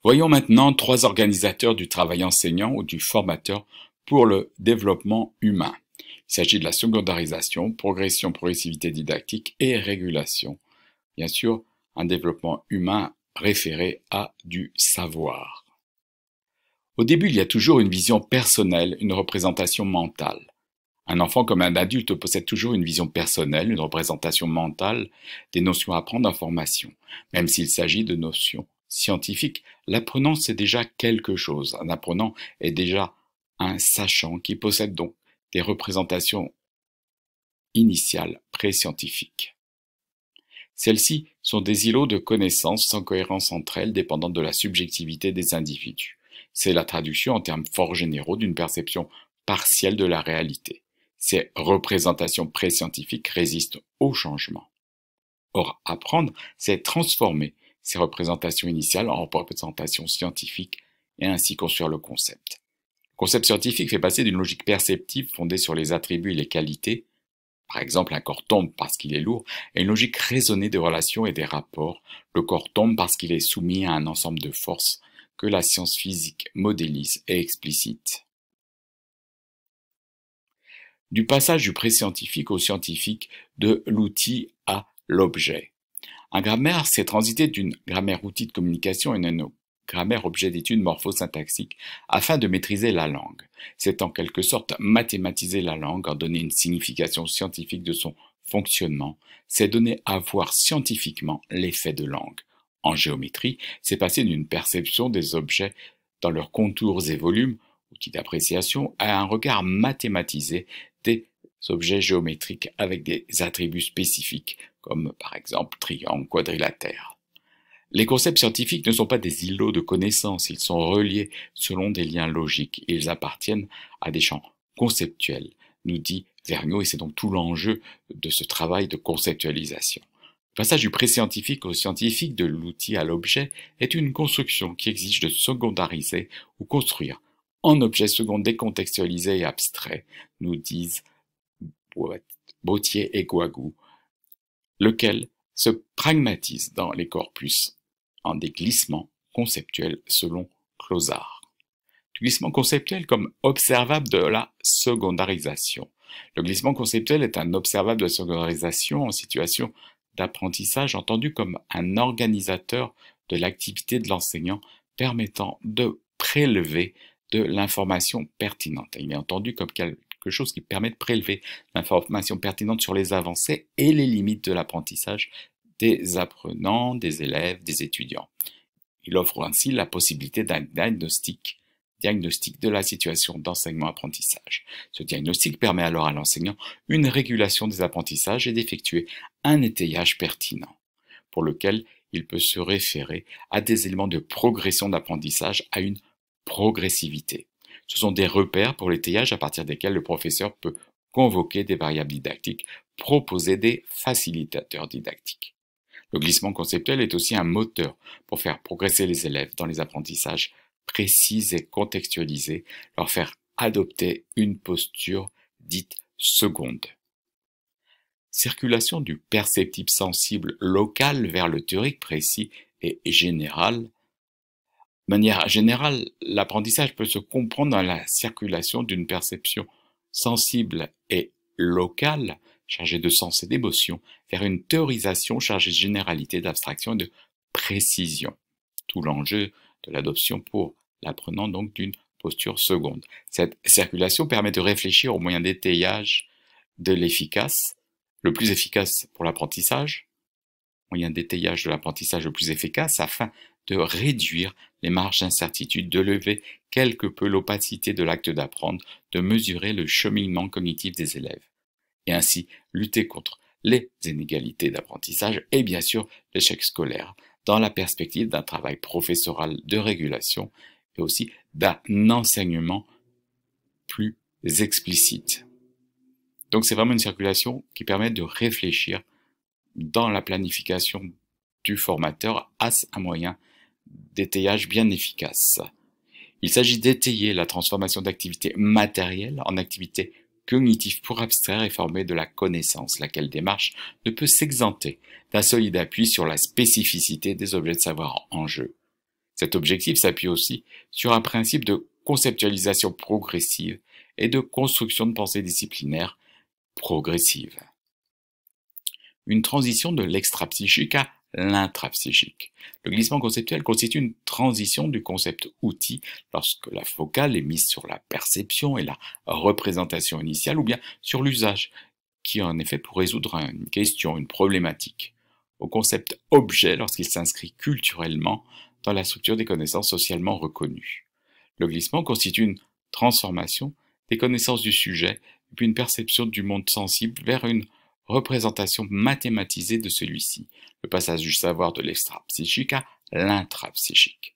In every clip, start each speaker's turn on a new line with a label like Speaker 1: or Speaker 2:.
Speaker 1: Voyons maintenant trois organisateurs du travail enseignant ou du formateur pour le développement humain. Il s'agit de la secondarisation, progression, progressivité didactique et régulation. Bien sûr, un développement humain référé à du savoir. Au début, il y a toujours une vision personnelle, une représentation mentale. Un enfant comme un adulte possède toujours une vision personnelle, une représentation mentale des notions à apprendre en formation. Même s'il s'agit de notions scientifiques, l'apprenant c'est déjà quelque chose. Un apprenant est déjà un sachant qui possède donc des représentations initiales pré-scientifiques. Celles-ci sont des îlots de connaissances sans cohérence entre elles, dépendant de la subjectivité des individus. C'est la traduction en termes fort généraux d'une perception partielle de la réalité. Ces représentations pré-scientifiques résistent au changement. Or, apprendre, c'est transformer ces représentations initiales en représentations scientifiques et ainsi construire le concept. Le concept scientifique fait passer d'une logique perceptive fondée sur les attributs et les qualités, par exemple un corps tombe parce qu'il est lourd, à une logique raisonnée des relations et des rapports. Le corps tombe parce qu'il est soumis à un ensemble de forces que la science physique modélise et explicite. Du passage du pré-scientifique au scientifique, de l'outil à l'objet. Un grammaire, c'est transiter d'une grammaire outil de communication à une grammaire objet d'étude morphosyntaxique afin de maîtriser la langue. C'est en quelque sorte mathématiser la langue, en donner une signification scientifique de son fonctionnement. C'est donner à voir scientifiquement l'effet de langue. En géométrie, c'est passer d'une perception des objets dans leurs contours et volumes, outil d'appréciation, à un regard mathématisé des objets géométriques avec des attributs spécifiques, comme par exemple triangle, quadrilatère. Les concepts scientifiques ne sont pas des îlots de connaissances, ils sont reliés selon des liens logiques. Ils appartiennent à des champs conceptuels, nous dit Vergniaud, et c'est donc tout l'enjeu de ce travail de conceptualisation. Le passage du pré-scientifique au scientifique, de l'outil à l'objet, est une construction qui exige de secondariser ou construire en objet second décontextualisé et abstrait, nous disent Bautier et Guagou, lequel se pragmatise dans les corpus en des glissements conceptuels selon Clausard. Du glissement conceptuel comme observable de la secondarisation. Le glissement conceptuel est un observable de secondarisation en situation d'apprentissage entendu comme un organisateur de l'activité de l'enseignant permettant de prélever de l'information pertinente. Il est entendu comme quelque chose qui permet de prélever l'information pertinente sur les avancées et les limites de l'apprentissage des apprenants, des élèves, des étudiants. Il offre ainsi la possibilité d'un diagnostic de la situation d'enseignement-apprentissage. Ce diagnostic permet alors à l'enseignant une régulation des apprentissages et d'effectuer un étayage pertinent, pour lequel il peut se référer à des éléments de progression d'apprentissage, à une progressivité. Ce sont des repères pour l'étayage à partir desquels le professeur peut convoquer des variables didactiques, proposer des facilitateurs didactiques. Le glissement conceptuel est aussi un moteur pour faire progresser les élèves dans les apprentissages précis et contextualisés, leur faire adopter une posture dite seconde. Circulation du perceptible sensible local vers le théorique précis et général. De manière générale, l'apprentissage peut se comprendre dans la circulation d'une perception sensible et locale, chargée de sens et d'émotion, vers une théorisation chargée de généralité, d'abstraction et de précision. Tout l'enjeu de l'adoption pour l'apprenant donc d'une posture seconde. Cette circulation permet de réfléchir aux moyens d'étayage de l'efficace, le plus efficace pour l'apprentissage, moyen d'étayage de l'apprentissage le plus efficace afin de réduire les marges d'incertitude, de lever quelque peu l'opacité de l'acte d'apprendre, de mesurer le cheminement cognitif des élèves, et ainsi lutter contre les inégalités d'apprentissage et bien sûr l'échec scolaire, dans la perspective d'un travail professoral de régulation et aussi d'un enseignement plus explicite. Donc c'est vraiment une circulation qui permet de réfléchir dans la planification du formateur à un moyen d'étayage bien efficace. Il s'agit d'étayer la transformation d'activités matérielles en activités cognitives pour abstraire et former de la connaissance, laquelle démarche ne peut s'exenter d'un solide appui sur la spécificité des objets de savoir en jeu. Cet objectif s'appuie aussi sur un principe de conceptualisation progressive et de construction de pensée disciplinaire progressive. Une transition de l'extrapsychique à l'intrapsychique. Le glissement conceptuel constitue une transition du concept outil lorsque la focale est mise sur la perception et la représentation initiale ou bien sur l'usage, qui en effet pour résoudre une question, une problématique, au concept objet lorsqu'il s'inscrit culturellement dans la structure des connaissances socialement reconnues. Le glissement constitue une transformation des connaissances du sujet puis une perception du monde sensible vers une représentation mathématisée de celui-ci, le passage du savoir de l'extrapsychique à l'intrapsychique.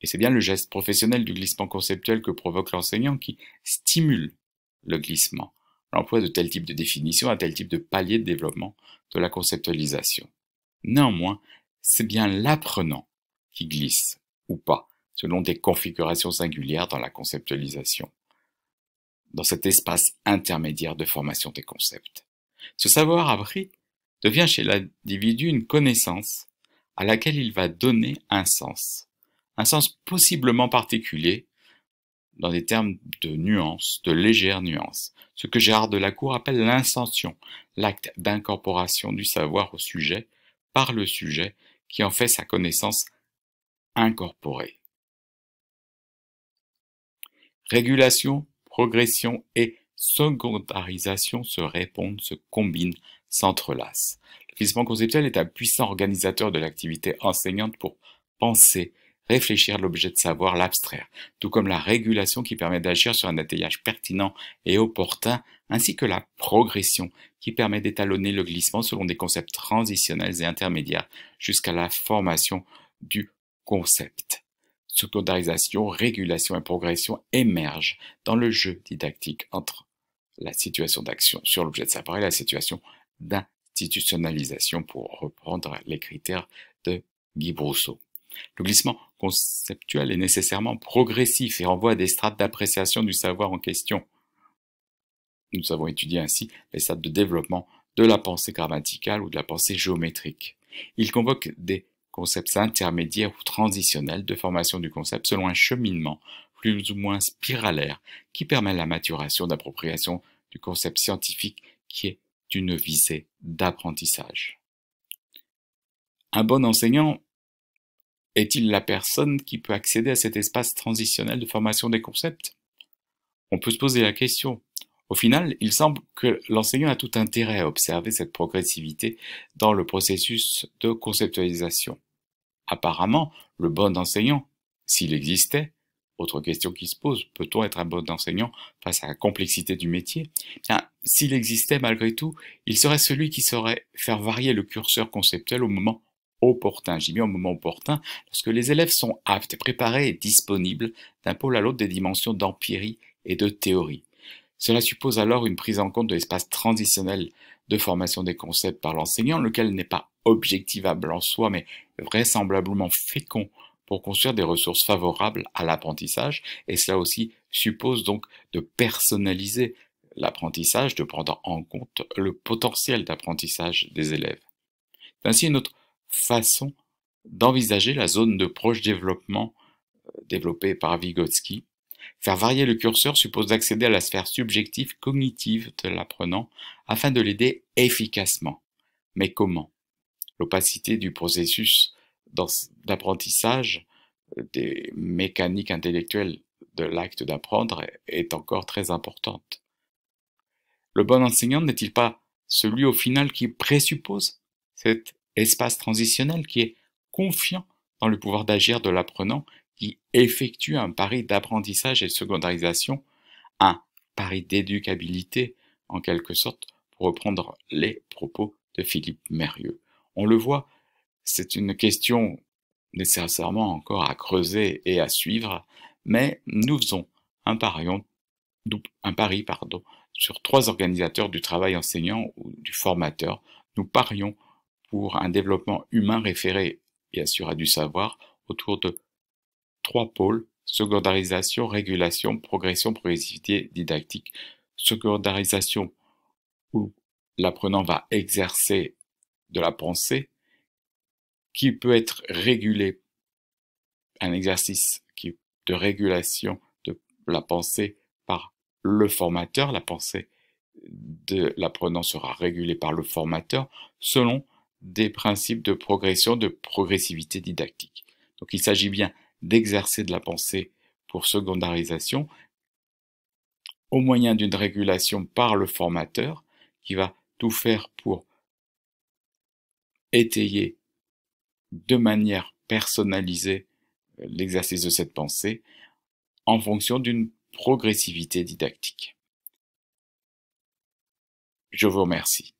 Speaker 1: Et c'est bien le geste professionnel du glissement conceptuel que provoque l'enseignant qui stimule le glissement, l'emploi de tel type de définition à tel type de palier de développement de la conceptualisation. Néanmoins, c'est bien l'apprenant qui glisse, ou pas, selon des configurations singulières dans la conceptualisation, dans cet espace intermédiaire de formation des concepts. Ce savoir appris devient chez l'individu une connaissance à laquelle il va donner un sens possiblement particulier, dans des termes de nuances, de légères nuances, ce que Gérard Delacour appelle l'incension, l'acte d'incorporation du savoir au sujet par le sujet qui en fait sa connaissance incorporée. Régulation, progression et secondarisation se répondent, se combinent, s'entrelacent. Le glissement conceptuel est un puissant organisateur de l'activité enseignante pour penser, réfléchir l'objet de savoir, l'abstraire, tout comme la régulation qui permet d'agir sur un attellage pertinent et opportun, ainsi que la progression qui permet d'étalonner le glissement selon des concepts transitionnels et intermédiaires jusqu'à la formation du concept. Secondarisation, régulation et progression émergent dans le jeu didactique entre la situation d'action sur l'objet de savoir et la situation d'institutionnalisation, pour reprendre les critères de Guy Brousseau. Le glissement conceptuel est nécessairement progressif et renvoie à des strates d'appréciation du savoir en question. Nous avons étudié ainsi les strates de développement de la pensée grammaticale ou de la pensée géométrique. Il convoque des concepts intermédiaires ou transitionnels de formation du concept selon un cheminement plus ou moins spiralaire qui permet la maturation d'appropriation du concept scientifique qui est d'une visée d'apprentissage. Un bon enseignant est-il la personne qui peut accéder à cet espace transitionnel de formation des concepts? On peut se poser la question. Au final, il semble que l'enseignant a tout intérêt à observer cette progressivité dans le processus de conceptualisation. Apparemment, le bon enseignant, s'il existait, autre question qui se pose, peut-on être un bon enseignant face à la complexité du métier? Bien, s'il existait malgré tout, il serait celui qui saurait faire varier le curseur conceptuel au moment opportun. J'y bien au moment opportun, lorsque les élèves sont aptes, préparés et disponibles d'un pôle à l'autre des dimensions d'empirie et de théorie. Cela suppose alors une prise en compte de l'espace transitionnel de formation des concepts par l'enseignant, lequel n'est pas objectivable en soi, mais vraisemblablement fécond pour construire des ressources favorables à l'apprentissage, et cela aussi suppose donc de personnaliser l'apprentissage, de prendre en compte le potentiel d'apprentissage des élèves. C'est ainsi une autre façon d'envisager la zone de proche développement développée par Vygotsky. Faire varier le curseur suppose d'accéder à la sphère subjective cognitive de l'apprenant afin de l'aider efficacement. Mais comment? L'opacité du processus d'apprentissage des mécaniques intellectuelles de l'acte d'apprendre est encore très importante. Le bon enseignant n'est-il pas celui au final qui présuppose cet espace transitionnel, qui est confiant dans le pouvoir d'agir de l'apprenant, qui effectue un pari d'apprentissage et de secondarisation, un pari d'éducabilité en quelque sorte, pour reprendre les propos de Philippe Mérieux. On le voit, c'est une question nécessairement encore à creuser et à suivre, mais nous faisons un pari, sur 3 organisateurs du travail enseignant ou du formateur. Nous parions pour un développement humain référé et assuré du savoir autour de 3 pôles: secondarisation, régulation, progression, progressivité didactique. Secondarisation, où l'apprenant va exercer de la pensée, qui peut être régulée un exercice de régulation de la pensée par le formateur. La pensée de l'apprenant sera régulée par le formateur selon des principes de progression, de progressivité didactique. Donc il s'agit bien d'exercer de la pensée pour secondarisation au moyen d'une régulation par le formateur qui va tout faire pour étayer de manière personnalisée l'exercice de cette pensée en fonction d'une progressivité didactique. Je vous remercie.